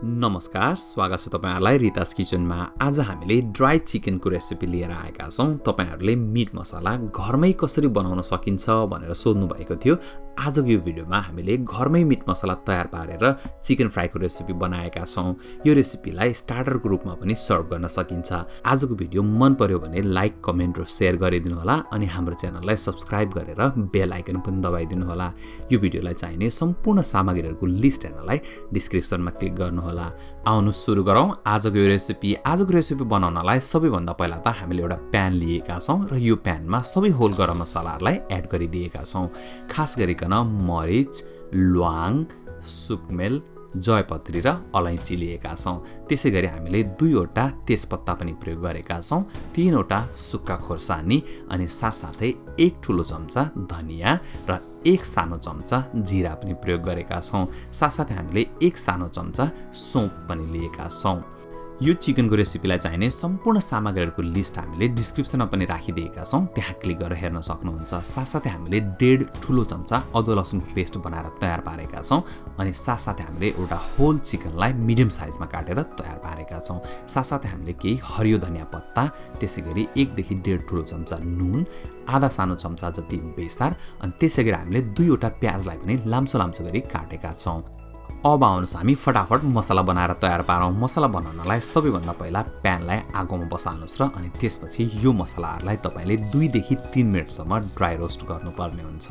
नमस्कार, स्वागत छ तपाईहरुलाई रितास किचनमा। आज हामीले ड्राई चिकनको रेसिपी लिएर आएका छौं। तपाईहरुले मिट मसला घरमै कसरी बनाउन सकिन्छ भनेर सोध्नु भएको थियो। आजको यो भिडियोमा हामीले घरमै मिट मसला तयार पारेर चिकन फ्राईको रेसिपी बनाएका छौं। यो रेसिपीलाई स्टार्टरको रूपमा पनि सर्भ गर्न सकिन्छ। आजको भिडियो मन पर्यो भने लाइक, कमेन्ट र शेयर गरिदिनु होला अनि हाम्रो च्यानललाई सब्स्क्राइब गरेर बेल आइकन पनि दबाइदिनु होला। यो भिडियोलाई चाहिने सम्पूर्ण सामग्रीहरुको लिस्ट हेर्नलाई डिस्क्रिप्सनमा क्लिक गर्नु होला। आउनु सुरु गरौँ आजको यो रेसिपी। आजको रेसिपी बनाउनलाई सबैभन्दा पहिला त हामीले एउटा प्यान लिएका छौं र यो प्यानमा सबै होल गरम मसलाहरुलाई एड गरिदिएका छौं। खास गरिकन मरिच, ल्वाङ, सुकमेल, जयपत्री र अलैँची लिएका छौं। त्यसैगरी हामीले 2 वटा तेजपत्ता पनि प्रयोग गरेका छौं, 3 वटा सुक्खा खोर्सानी अनि साथसाथै 1 ठूलो चम्चा धनिया र 1 सानो चम्चा जीरा पनि प्रयोग गरेका छौं। साथसाथै हामीले 1 सानो चम्चा सौंफ पनि लिएका छौं। यो चिकनको रेसिपीलाई चाहिने सम्पूर्ण सामग्रीहरुको लिस्ट हामीले डिस्क्रिप्सनमा पनि राखिदिएका छौं, त्यहाँ क्लिक गरेर हेर्न सक्नुहुन्छ। साथसाथै हामीले 1.5 ठूलो चम्चा अदुवा लसुनको पेस्ट बनाएर तयार पारेका छौं अनि साथसाथै हामीले एउटा होल चिकनलाई मिडियम साइजमा काटेर तयार पारेका छौं। साथसाथै हामीले केही हरियो धनिया पत्ता, त्यसैगरी 1 देखि 1.5 ठूलो चम्चा नुन, आधा सानो चम्चा जति बेसार अनि त्यसैगरी हामीले 2 वटा प्याजलाई पनि लाम्सो गरी काटेका छौं। अब आउनुस् हामी फटाफट मसला बनाएर तयार पारौं। मसला बनाउनलाई सबैभन्दा पहिला प्यानलाई आगोमा बसाल्नुस् र अनि त्यसपछि यो मसलाहरुलाई तपाईले 2 देखि 3 मिनेटसम्म ड्राई रोस्ट गर्नुपर्ने हुन्छ।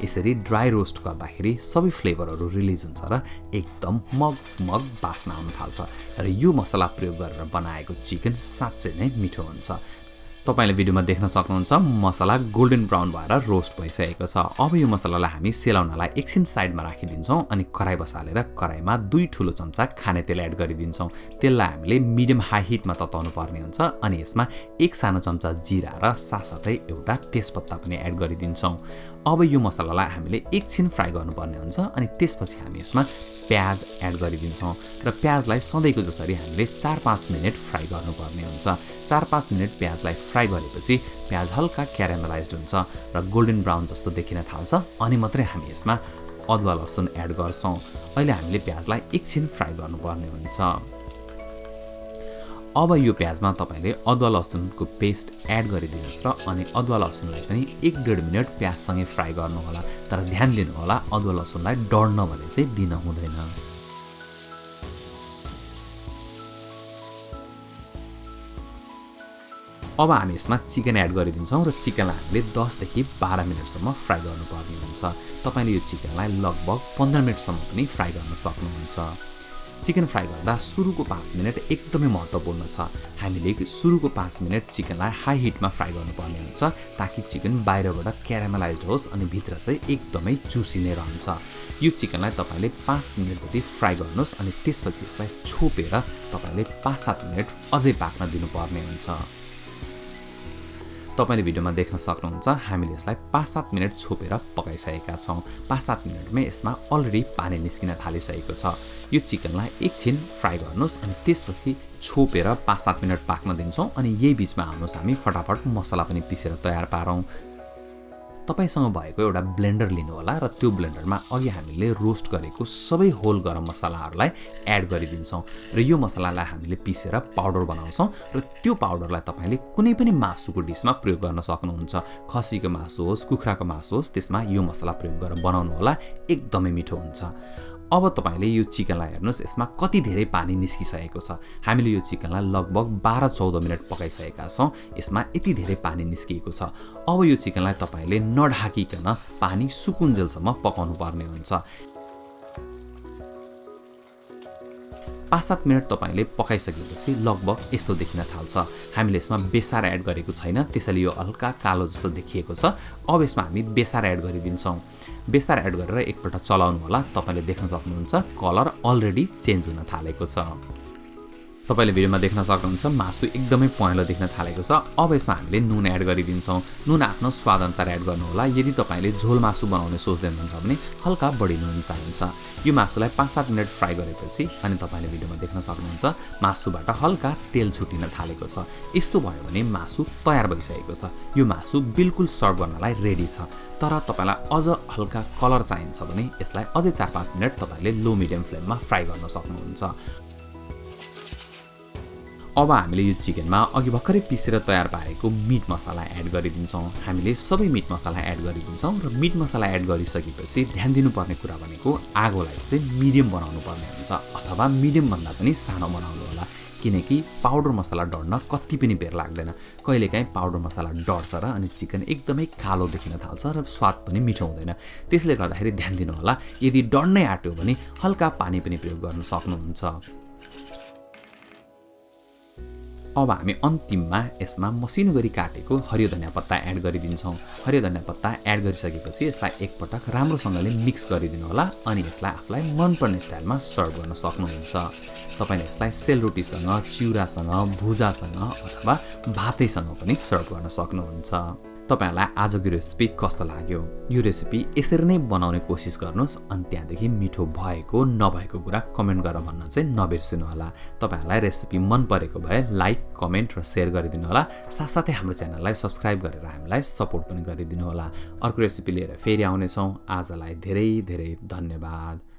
यसरी ड्राई रोस्ट गर्दाखेरि सबै फ्लेभरहरु रिलिज हुन्छ र एकदम मग बास्ना आउन थाल्छ र यो मसला प्रयोग गरेर बनाएको चिकन साच्चै नै मिठो हुन्छ। तपाईले भिडियोमा देख्न सक्नुहुन्छ मसला गोल्डन ब्राउन भएर रोस्ट भइसकेको छ। अब यो मसलालाई हामी सेलाउनलाई एकछिन साइडमा राखिदिन्छौं अनि कराई बसालेर कराईमा 2 ठूलो चम्चा खाने तेल एड गरिदिन्छौं। तेललाई हामीले मिडियम हाई हिटमा तताउनु पर्ने हुन्छ अनि यसमा 1 सानो चम्चा जीरा र साथसाथै एउटा तेजपत्ता पनि एड गरिदिन्छौं। अब यो मसलालाई हामीले एकछिन फ्राई गर्नुपर्ने हुन्छ अनि त्यसपछि हामी यसमा प्याज एड गरिदिन्छौं र प्याजलाई सधैँको जसरी हामीले 4-5 मिनेट फ्राई गर्नुपर्ने हुन्छ। 4-5 मिनेट प्याजलाई फ्राई गरेपछि प्याज हल्का क्यारामेलाइज्ड हुन्छ र गोल्डन ब्राउन जस्तो देखिन थाल्छ अनि मात्रै हामी यसमा अदुवा लसुन एड गर्छौं। अहिले हामीले प्याजलाई एकछिन फ्राई गर्नुपर्ने हुन्छ। अब यो प्याजमा तपाईले अदुवा लसुनको पेस्ट एड गरिदिनुस् र अनि अदुवा लसुनलाई पनि 1-1.5 मिनेट प्याजसँगै फ्राई गर्नु होला। तर ध्यान दिनु होला अदुवा लसुनलाई डढ्न भने चाहिँ दिन हुँदैन। अब हामी यसमा चिकन एड गरिदिन्छौं र चिकनलाई हामीले 10 देखि 12 मिनेटसम्म फ्राई गर्नुपर्ने हुन्छ। तपाईले यो चिकनलाई लगभग 15 मिनेटसम्म पनि फ्राई गर्न सक्नुहुन्छ। चिकन फ्राई गर्दा सुरुको 5 मिनेट एकदमै महत्त्वपूर्ण छ। हामीले सुरुको 5 मिनेट चिकनलाई हाई हिटमा फ्राई गर्नुपर्ने हुन्छ ताकि चिकन बाहिरबाट क्यारामेलाइज्ड होस् अनि भित्र चाहिँ एकदमै जुसी नै रहन्छ। यो चिकनलाई तपाईले 5 मिनेट जति फ्राई गर्नुस् अनि त्यसपछि यसलाई छोपेर तपाईले 5-7 मिनेट अझै पाक्न दिनुपर्ने हुन्छ। तपाईले भिडियोमा देख्न सक्नुहुन्छ हामीले यसलाई 5-7 मिनेट छोपेर पकाइसकेका छौं। 5-7 मिनेटमै यसमा अलरेडी पानी निस्किन थालिसकेको छ। यो चिकनलाई एकछिन फ्राई गर्नुस् अनि त्यसपछि छोपेर 5-7 मिनेट पाक्न दिन्छौं अनि यही बीचमा आउनुस् हामी फटाफट मसला पनि पिसेर तयार पारौं। तपाईसँग भएको एउटा ब्लेन्डर लिनु होला र त्यो ब्लेन्डरमा अघि हामीले रोस्ट गरेको सबै होल गरम मसलाहरुलाई एड गरिदिन्छौं र यो मसलालाई हामीले पिसेर पाउडर बनाउँछौं र त्यो पाउडरलाई तपाईले कुनै पनि मासुको डिशमा प्रयोग गर्न सक्नुहुन्छ। खसीको मासु होस्, कुखुराको मासु होस्, त्यसमा यो मसला प्रयोग गरेर बनाउनु होला, एकदमै मिठो हुन्छ। अब तपाईले यो चिकनलाई हेर्नुस् यसमा कति धेरै पानी निस्किसकेको छ। हामीले यो चिकनलाई लगभग 12-14 मिनेट पकाइसकेका छौं। यसमा यति धेरै पानी निस्किएको छ। अब यो चिकनलाई तपाईले नढाकिकन पानी सुकुन्जेलसम्म पकाउनु पर्ने हुन्छ। 5-7 मिनेट तपाईले पकाइसकेपछि लगभग यस्तो देखिन थाल्छ। हामीले यसमा बेसार एड गरेको छैन, त्यसैले यो हल्का कालो जस्तो देखिएको छ। अब यसमा हामी बेसार एड गरिदिन्छौं। बेसार एड गरेर एकपल्ट चलाउनु होला। तपाईले देख्न सक्नुहुन्छ कलर अलरेडी चेन्ज हुन थालेको छ। तपाईले भिडियोमा देख्न सक्नुहुन्छ मासु एकदमै पहेँलो देख्न थालेको छ। अब यसमा हामीले नुन एड गरिदिन्छौं। नुन आफ्नो स्वाद अनुसार एड गर्नु होला। यदि तपाईले झोल मासु बनाउने सोच्दै हुनुहुन्छ भने हल्का बढी नुन चाहिन्छ। यो मासुलाई 5-7 मिनेट फ्राई गरेपछि अनि तपाईले भिडियोमा देख्न सक्नुहुन्छ मासुबाट हल्का तेल छुटिन थालेको छ। यस्तो भयो भने मासु तयार भइसकेको छ। यो मासु बिल्कुल सर्भ गर्नलाई रेडी छ। तर तपाईलाई अझ हल्का कलर चाहिन्छ भने यसलाई अझै 4-5 मिनेट तपाईले लो मिडियम फ्लेममा फ्राई गर्न सक्नुहुन्छ। अब हामीले यो चिकनमा अघि भर्खरै पिसेर तयार पारेको मिट मसाला एड गरिदिन्छौँ। हामीले सबै मिट मसाला एड गरिदिन्छौँ र मिट मसाला एड गरिसकेपछि ध्यान दिनुपर्ने कुरा भनेको आगोलाई चाहिँ मिडियम बनाउनु पर्ने हुन्छ अथवा मिडियमभन्दा पनि सानो बनाउनु होला, किनकि पाउडर मसाला डढ्न कति पनि बेर लाग्दैन। कहिलेकाहीँ पाउडर मसाला डढ्छ र अनि चिकन एकदमै कालो देखिन थाल्छ र स्वाद पनि मिठो हुँदैन। त्यसले गर्दाखेरि ध्यान दिनु होला, यदि डढ्नै आट्यो भने हल्का पानी पनि प्रयोग गर्न सक्नुहुन्छ। अब हामी अन्तिममा यसमा मसिनो गरी काटेको हरियो धनिया पत्ता एड गरिदिन्छौँ। हरियो धनिया पत्ता एड गरिसकेपछि यसलाई एकपटक राम्रोसँगले मिक्स गरिदिनु होला अनि यसलाई आफूलाई मनपर्ने स्टाइलमा सर्भ गर्न सक्नुहुन्छ। तपाईले यसलाई सेलरोटीसँग, चिउरासँग, भुजासँग अथवा भातैसँग पनि सर्भ गर्न सक्नुहुन्छ। तपाईहरुलाई आजको रेसिपी कस्तो लाग्यो? यो रेसिपी यसरी नै बनाउने कोसिस गर्नुस् अनि त्यहाँदेखि मिठो भएको नभएको कुरा कमेन्ट गरेर भन्न चाहिँ नबिर्सिनु होला। तपाईहरुलाई रेसिपी मन परेको भए लाइक, कमेन्ट र शेयर गरिदिनु होला। साथसाथै हाम्रो च्यानललाई सब्स्क्राइब गरेर हामीलाई सपोर्ट पनि गरिदिनु होला। अर्को रेसिपी लिएर फेरि आउने छौं। आजलाई धेरै धेरै धन्यवाद।